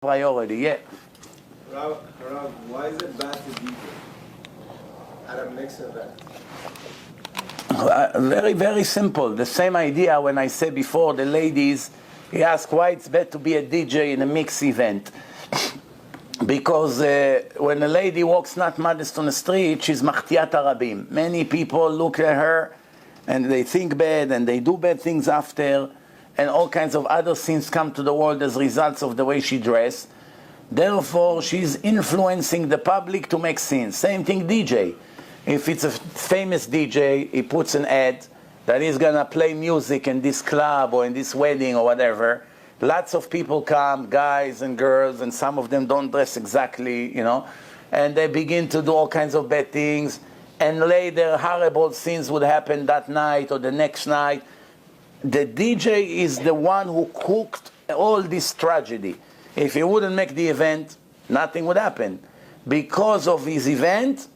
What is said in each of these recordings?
priority, yeah. Rav, why is it bad to DJ at a mixed event? Very, very simple. The same idea when I said before, the ladies, he asked why it's better to be a DJ in a mixed event. Because when a lady walks not modest on the street, she's machtiyat harabim. Many people look at her and they think bad and they do bad things after, and all kinds of other sins come to the world as results of the way she dressed. Therefore, she's influencing the public to make sins. Same thing DJ. If it's a famous DJ, he puts an ad that he's going to play music in this club or in this wedding or whatever. Lots of people come, guys and girls, and some of them don't dress exactly, and they begin to do all kinds of bad things. And later, horrible sins would happen that night or the next night. The DJ is the one who cooked all this tragedy. If he wouldn't make the event, nothing would happen. Because of his event,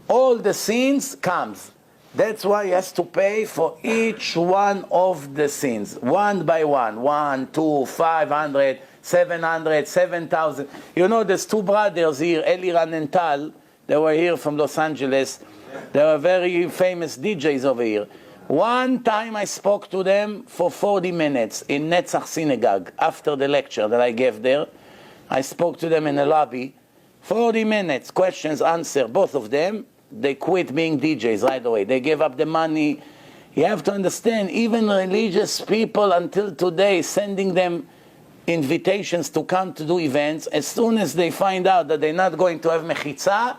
all the sins comes. That's why he has to pay for each one of the sins, one by one. 1, 2, 500, 700, 7,000. There's two brothers here, Eliran and Tal. They were here from Los Angeles. They were very famous DJs over here. One time I spoke to them for 40 minutes in Netzach Synagogue after the lecture that I gave there. I spoke to them in the lobby. 40 minutes, questions, answer, both of them. They quit being DJs right away. They gave up the money. You have to understand, even religious people until today, sending them invitations to come to do events, as soon as they find out that they're not going to have mechitza,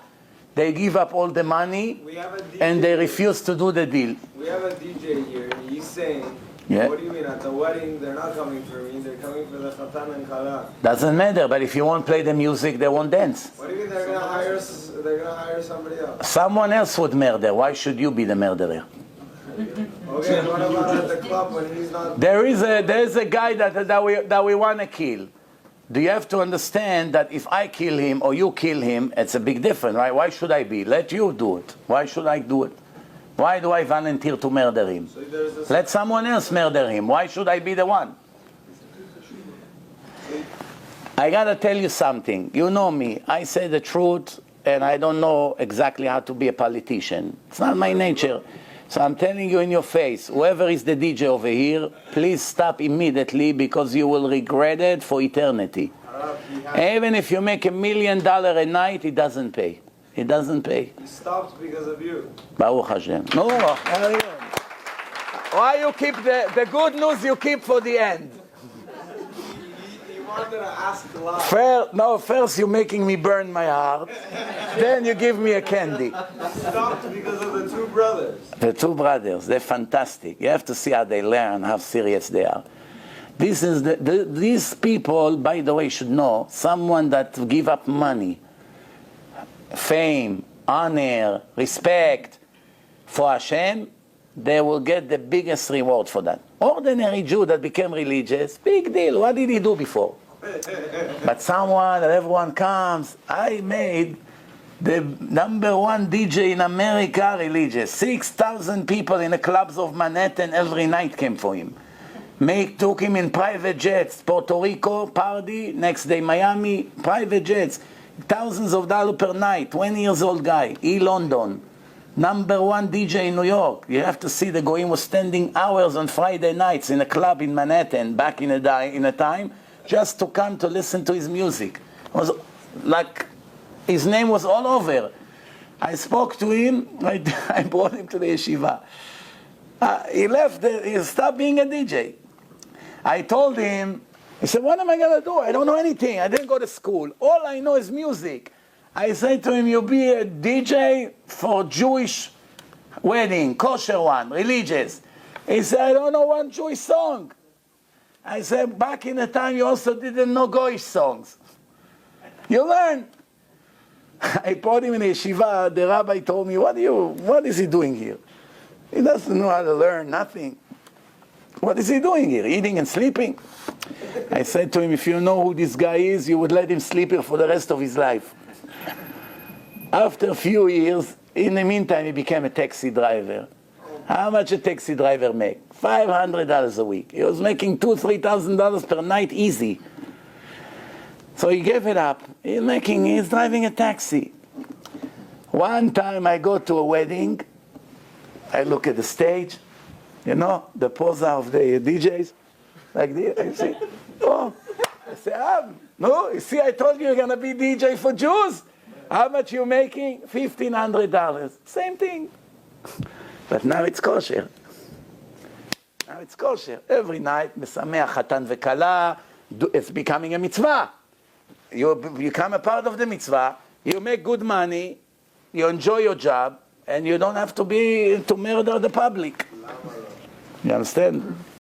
they give up all the money and they refuse to do the deal. We have a DJ here, and he's saying, what do you mean, at the wedding, they're not coming for me, they're coming for the chatan and kala. Doesn't matter, but if you won't play the music, they won't dance. What do you mean they're going to hire somebody else? Someone else would murder. Why should you be the murderer? Okay, what about at the club when he's not... There is a guy that we want to kill. Do you have to understand that if I kill him or you kill him, it's a big difference, right? Why should I be? Let you do it. Why should I do it? Why do I volunteer to murder him? So let someone else murder him. Why should I be the one? I gotta tell you something. You know me. I say the truth, and I don't know exactly how to be a politician. It's not my nature. So I'm telling you in your face, whoever is the DJ over here, please stop immediately because you will regret it for eternity. Even if you make $1 million a night, it doesn't pay. It doesn't pay. He stopped because of you. Baruch Hashem. No. Why you keep the good news you keep for the end? He wanted to ask a lot. First you're making me burn my heart. Then you give me a candy. He stopped because of the two brothers. The two brothers, they're fantastic. You have to see how they learn, how serious they are. These people, by the way, should know, someone that give up money, fame, honor, respect for Hashem, they will get the biggest reward for that. Ordinary Jew that became religious, big deal. What did he do before? But someone that everyone comes, I made the #1 DJ in America religious. 6,000 people in the clubs of Manhattan every night came for him. Took him in private jets, Puerto Rico, party, next day Miami, private jets. Thousands of dollars per night, 20 years old guy, London. #1 DJ in New York. You have to see the Goyim was standing hours on Friday nights in a club in Manhattan back in a time just to come to listen to his music. It was like his name was all over. I spoke to him, I brought him to the yeshiva. He left, he stopped being a DJ. I told him, he said, what am I going to do? I don't know anything. I didn't go to school. All I know is music. I said to him, you'll be a DJ for Jewish wedding, kosher one, religious. He said, I don't know one Jewish song. I said, back in the time you also didn't know Goyish songs. You learn. I brought him in a yeshiva. The rabbi told me, what is he doing here? He doesn't know how to learn, nothing. What is he doing here? Eating and sleeping? I said to him, if you know who this guy is, you would let him sleep here for the rest of his life. After a few years, in the meantime, he became a taxi driver. How much a taxi driver make? $500 a week. He was making $2,000 to $3,000 per night easy. So he gave it up. He's driving a taxi. One time I go to a wedding, I look at the stage, you know, the pose of the DJs, like this, I say, oh, I say, no, you see, I told you you're going to be DJ for Jews. How much you making? $1,500. Same thing. But now it's kosher. Now it's kosher. Every night, mesameach chatan vekala, it's becoming a mitzvah. You become a part of the mitzvah, you make good money, you enjoy your job, and you don't have to murder the public. You understand?